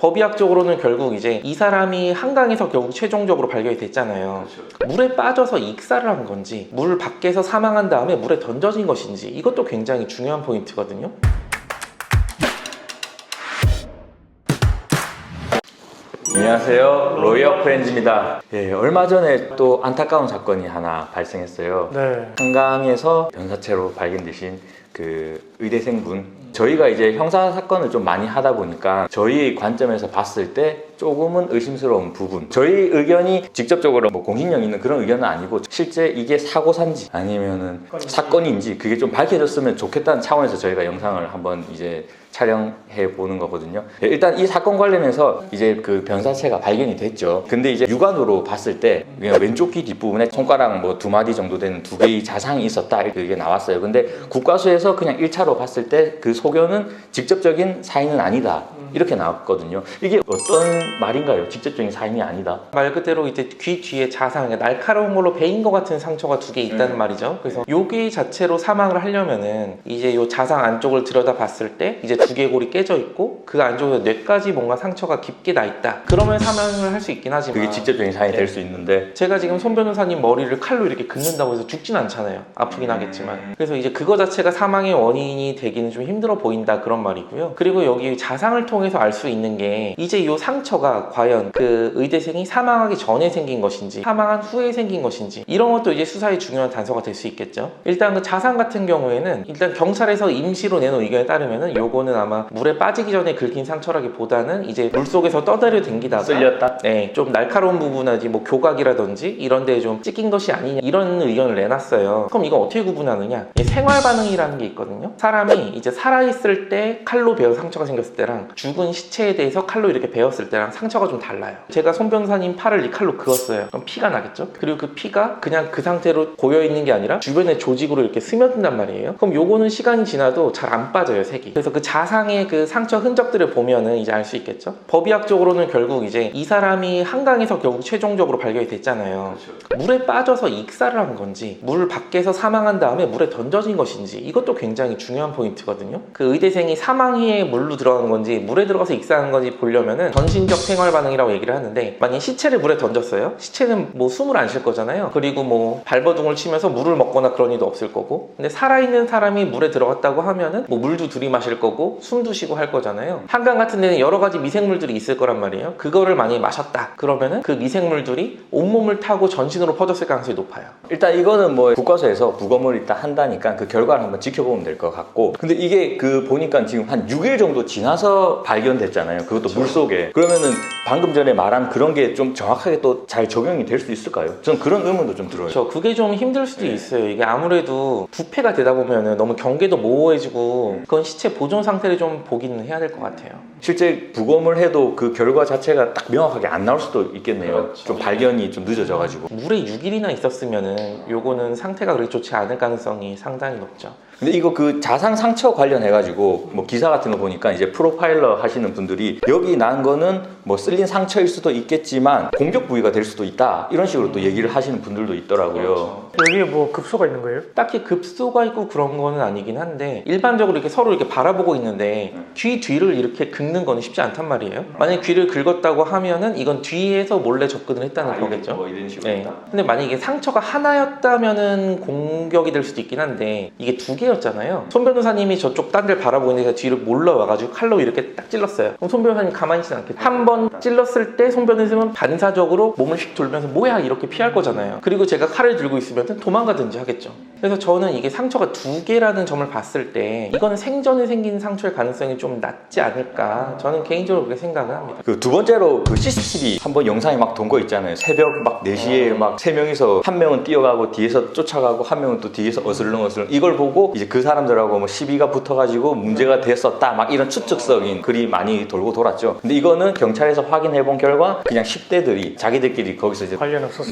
법의학적으로는 결국 이제 이 사람이 한강에서 결국 최종적으로 발견이 됐잖아요. 그렇죠. 물에 빠져서 익사를 한 건지 물 밖에서 사망한 다음에 물에 던져진 것인지 이것도 굉장히 중요한 포인트거든요. 안녕하세요, 로이어 프렌즈입니다. 얼마 전에 또 안타까운 사건이 하나 발생했어요. 네. 한강에서 변사체로 발견되신 그 의대생분, 저희가 이제 형사 사건을 좀 많이 하다 보니까 저희 관점에서 봤을 때 조금은 의심스러운 부분, 저희 의견이 직접적으로 뭐 공신력 있는 그런 의견은 아니고 실제 이게 사고사인지 아니면은 사건인지 그게 좀 밝혀졌으면 좋겠다는 차원에서 저희가 영상을 한번 이제 촬영해 보는 거거든요. 일단 이 사건 관련해서 이제 그 변사체가 발견이 됐죠. 근데 이제 육안으로 봤을 때 그냥 왼쪽 귀 뒷부분에 손가락 뭐 2마디 정도 되는 2개의 자상이 있었다 이렇게 나왔어요. 근데 국과수에서 그냥 1차로 봤을 때 그 소견은 직접적인 사인은 아니다 이렇게 나왔거든요. 이게 어떤 말인가요? 직접적인 사인이 아니다. 말 그대로 이제 귀 뒤에 자상, 날카로운 걸로 베인 것 같은 상처가 2개 있다는 말이죠. 그래서 요기 자체로 사망을 하려면은 이제 요 자상 안쪽을 들여다 봤을 때 이제 두개골이 깨져 있고 그 안쪽에 뇌까지 뭔가 상처가 깊게 나 있다. 그러면 사망을 할 수 있긴 하지만 그게 직접적인 사인이 될 수 있는데 제가 지금 손 변호사님 머리를 칼로 이렇게 긋는다고 해서 죽진 않잖아요. 아프긴 하겠지만. 그래서 이제 그거 자체가 사망의 원인이 되기는 좀 힘들어 보인다 그런 말이고요. 그리고 여기 자상을 통해서 알 수 있는 게 이제 이 상처가 과연 그 의대생이 사망하기 전에 생긴 것인지 사망한 후에 생긴 것인지 이런 것도 이제 수사의 중요한 단서가 될 수 있겠죠. 일단 그 자상 같은 경우에는 일단 경찰에서 임시로 내놓은 의견에 따르면은 요거는 아마 물에 빠지기 전에 긁힌 상처라기보다는 이제 물속에서 떠다려 댕기다가 쓸렸다? 네, 좀 날카로운 부분이지 뭐 교각이라든지 이런 데에 좀 찍힌 것이 아니냐 이런 의견을 내놨어요. 그럼 이거 어떻게 구분하느냐? 생활 반응이라는 게 있거든요. 사람이 이제 살아있을 때 칼로 베어 상처가 생겼을 때랑 죽은 시체에 대해서 칼로 이렇게 베었을 때랑 상처가 좀 달라요. 제가 손 변호사님 팔을 이 칼로 그었어요. 그럼 피가 나겠죠? 그리고 그 피가 그냥 그 상태로 고여있는 게 아니라 주변에 조직으로 이렇게 스며든단 말이에요. 그럼 요거는 시간이 지나도 잘 안 빠져요, 색이. 그래서 그 자상의 그 상처 흔적들을 보면은 이제 알 수 있겠죠? 법의학적으로는 결국 이제 이 사람이 한강에서 결국 최종적으로 발견이 됐잖아요. 그렇죠. 물에 빠져서 익사를 한 건지 물 밖에서 사망한 다음에 물에 던져진 것인지 이것도 굉장히 중요한 포인트거든요. 그 의대생이 사망 후에 물로 들어간 건지 물에 들어가서 익사한 건지 보려면은 전신적 생활 반응이라고 얘기를 하는데 만약에 시체를 물에 던졌어요? 시체는 뭐 숨을 안 쉴 거잖아요. 그리고 뭐 발버둥을 치면서 물을 먹거나 그런 일도 없을 거고 근데 살아있는 사람이 물에 들어갔다고 하면은 뭐 물도 들이마실 거고 숨도 쉬고 할 거잖아요. 한강 같은 데는 여러 가지 미생물들이 있을 거란 말이에요. 그거를 만약에 마셨다 그러면은 그 미생물들이 온몸을 타고 전신으로 퍼졌을 가능성이 높아요. 일단 이거는 뭐 국과수에서 부검을 일단 한다니까 그 결과를 한번 지켜보면 될 것 같고 근데 이게 그 보니까 지금 한 6일 정도 지나서 발견됐잖아요. 그것도 그렇죠. 물속에. 그러면은 방금 전에 말한 그런 게 좀 정확하게 또 잘 적용이 될 수 있을까요? 전 그런 의문도 좀 들어요. 그렇죠. 그게 좀 힘들 수도 있어요. 이게 아무래도 부패가 되다 보면은 너무 경계도 모호해지고 그건 시체 보존 상태를 좀 보기는 해야 될 것 같아요. 실제 부검을 해도 그 결과 자체가 딱 명확하게 안 나올 수도 있겠네요. 그렇죠. 좀 발견이 좀 늦어져가지고. 물에 6일이나 있었으면은 요거는 상태가 그렇게 좋지 않을 가능성이 상당히 높죠. 근데 이거 그 자상 상처 관련해가지고 뭐 기사 같은 거 보니까 이제 프로파일러 하시는 분들이 여기 난 거는 뭐 쓸린 상처일 수도 있겠지만 공격 부위가 될 수도 있다 이런 식으로 또 얘기를 하시는 분들도 있더라고요. 그렇죠. 여기에 뭐 급소가 있는 거예요? 딱히 급소가 있고 그런 거는 아니긴 한데 일반적으로 이렇게 서로 이렇게 바라보고 있는데 귀 뒤를 이렇게 긁는 거는 쉽지 않단 말이에요. 만약에 귀를 긁었다고 하면은 이건 뒤에서 몰래 접근을 했다는 거겠죠. 뭐 이런 식으로 네. 근데 만약에 이게 상처가 하나였다면은 공격이 될 수도 있긴 한데 이게 2개였잖아요. 손 변호사님이 저쪽 딴 데를 바라보고 있는데 뒤를 몰러 와가지고 칼로 이렇게 딱 찔렀어요. 그럼 손 변호사님 가만히 있진 않겠죠. 한 번 찔렀을 때 손 변호사님은 반사적으로 몸을 휙 돌면서 뭐야 이렇게 피할 거잖아요. 그리고 제가 칼을 들고 있으면 도망가든지 하겠죠. 그래서 저는 이게 상처가 2개라는 점을 봤을 때 이거는 생전에 생긴 상처의 가능성이 좀 낮지 않을까 저는 개인적으로 그렇게 생각을 합니다. 그 두 번째로 그 CCTV 한번 영상이 막 돈 거 있잖아요. 새벽 막 4시에 막 3명이서 한 명은 뛰어가고 뒤에서 쫓아가고 한 명은 또 뒤에서 어슬렁어슬렁 이걸 보고 이제 그 사람들하고 뭐 시비가 붙어가지고 문제가 됐었다 막 이런 추측성인 글이 많이 돌고 돌았죠. 근데 이거는 경찰에서 확인해 본 결과 그냥 10대들이 자기들끼리 거기서 이제 관련 없었어.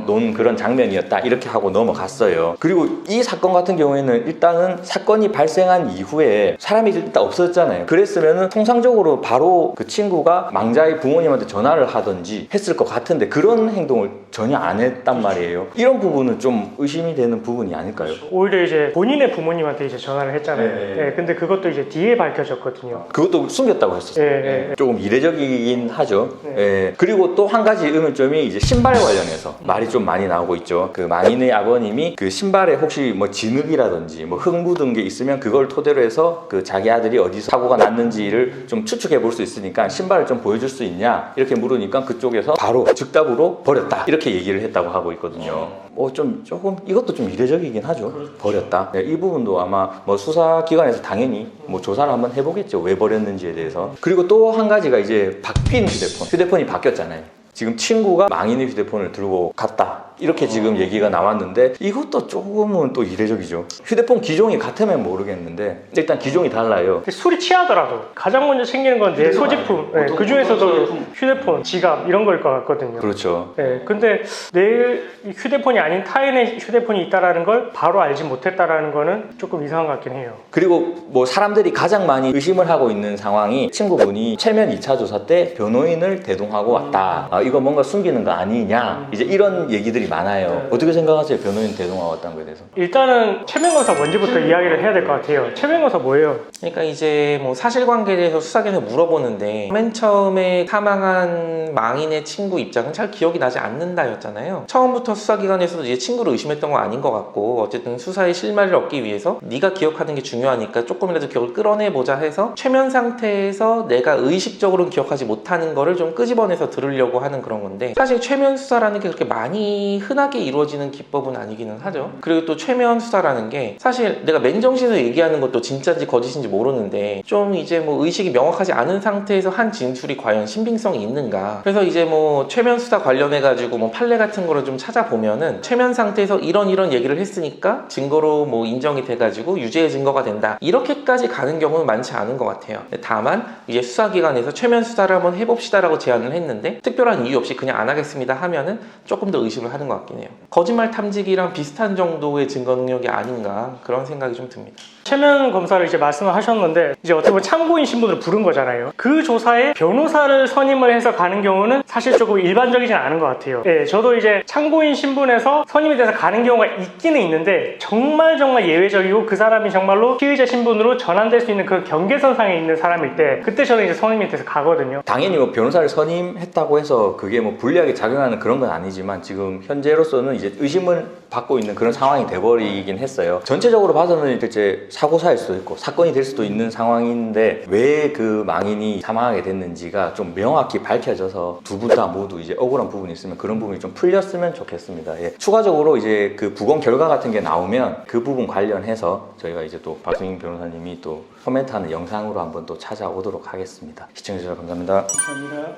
논 그런 장면이었다 이렇게 하고 넘어갔어요. 그리고 이 사건 같은 경우에는 일단은 사건이 발생한 이후에 사람이 일단 없어졌잖아요. 그랬으면은 통상적으로 바로 그 친구가 망자의 부모님한테 전화를 하든지 했을 것 같은데 그런 행동을 전혀 안 했단 말이에요. 이런 부분은 좀 의심이 되는 부분이 아닐까요? 오히려 이제 본인의 부모님한테 이제 전화를 했잖아요. 네. 예, 근데 그것도 이제 뒤에 밝혀졌거든요. 그것도 숨겼다고 했었어요. 예, 예. 조금 이례적이긴 하죠. 네. 예. 그리고 또 한 가지 의문점이 이제 신발 관련해서 말이 좀 많이 나오고 있죠. 그 망인의 아버님이 그 신발에 혹시 뭐 진흙이라든지 뭐 흙 묻은 게 있으면 그걸 토대로 해서 그 자기 아들이 어디서 사고가 났는지를 좀 추측해 볼 수 있으니까 신발을 좀 보여줄 수 있냐 이렇게 물으니까 그쪽에서 바로 즉답으로 버렸다 이렇게 얘기를 했다고 하고 있거든요. 뭐 조금 이것도 좀 이례적이긴 하죠. 버렸다. 네, 이 부분도 아마 뭐 수사기관에서 당연히 뭐 조사를 한번 해보겠죠. 왜 버렸는지에 대해서. 그리고 또 한 가지가 이제 바뀐 휴대폰이 바뀌었잖아요. 지금 친구가 망인의 휴대폰을 들고 갔다 이렇게 지금 얘기가 나왔는데 이것도 조금은 또 이례적이죠. 휴대폰 기종이 같으면 모르겠는데 일단 기종이 달라요. 술이 취하더라도 가장 먼저 챙기는 건 내 소지품, 예, 그 중에서도 휴대폰, 지갑 이런 거일 것 같거든요. 그렇죠. 예, 근데 내 휴대폰이 아닌 타인의 휴대폰이 있다라는 걸 바로 알지 못했다라는 거는 조금 이상한 것 같긴 해요. 그리고 뭐 사람들이 가장 많이 의심을 하고 있는 상황이 친구분이 체면 2차 조사 때 변호인을 대동하고 왔다. 이거 뭔가 숨기는 거 아니냐. 이제 이런 얘기들이 많아요. 어떻게 생각하세요? 변호인 대동하고 왔다는 거에 대해서. 일단은 최면검사 뭔지부터 이야기를 해야 될 것 같아요. 최면검사 뭐예요? 그러니까 이제 뭐 사실관계에 대해서 수사기관에 물어보는데 맨 처음에 사망한 망인의 친구 입장은 잘 기억이 나지 않는다였잖아요. 처음부터 수사기관에서도 이제 친구를 의심했던 건 아닌 것 같고 어쨌든 수사의 실마리를 얻기 위해서 네가 기억하는 게 중요하니까 조금이라도 기억을 끌어내보자 해서 최면 상태에서 내가 의식적으로 기억하지 못하는 거를 좀 끄집어내서 들으려고 하는 그런 건데 사실 최면 수사라는 게 그렇게 많이 흔하게 이루어지는 기법은 아니기는 하죠. 그리고 또 최면 수사라는 게 사실 내가 맨정신으로 얘기하는 것도 진짜인지 거짓인지 모르는데 좀 이제 뭐 의식이 명확하지 않은 상태에서 한 진술이 과연 신빙성이 있는가. 그래서 이제 뭐 최면 수사 관련해 가지고 뭐 판례 같은 거를 좀 찾아보면은 최면 상태에서 이런 얘기를 했으니까 증거로 뭐 인정이 돼 가지고 유죄의 증거가 된다 이렇게까지 가는 경우는 많지 않은 것 같아요. 다만 이제 수사기관에서 최면 수사를 한번 해봅시다라고 제안을 했는데 특별한 이유 없이 그냥 안 하겠습니다 하면은 조금 더 의심을 하는 것 같긴 해요. 거짓말 탐지기랑 비슷한 정도의 증거 능력이 아닌가 그런 생각이 좀 듭니다. 최면 검사를 이제 말씀을 하셨는데 이제 어떻게 보면 참고인 신분을 부른 거잖아요. 그 조사에 변호사를 선임을 해서 가는 경우는 사실 조금 일반적이진 않은 것 같아요. 예, 저도 이제 참고인 신분에서 선임이 돼서 가는 경우가 있기는 있는데 정말 예외적이고 그 사람이 정말로 피의자 신분으로 전환될 수 있는 그 경계선상에 있는 사람일 때 그때 저는 이제 선임이 돼서 가거든요. 당연히 뭐 변호사를 선임했다고 해서 그게 뭐 불리하게 작용하는 그런 건 아니지만 지금 현재로서는 이제 의심을 받고 있는 그런 상황이 돼버리긴 했어요. 전체적으로 봐서는 이제 사고사일 수도 있고 사건이 될 수도 있는 상황인데 왜 그 망인이 사망하게 됐는지가 좀 명확히 밝혀져서 두 분 다 모두 이제 억울한 부분이 있으면 그런 부분이 좀 풀렸으면 좋겠습니다. 예. 추가적으로 이제 그 부검 결과 같은 게 나오면 그 부분 관련해서 저희가 이제 또 박승인 변호사님이 또 코멘트하는 영상으로 한번 또 찾아오도록 하겠습니다. 시청해주셔서 감사합니다. 감사합니다.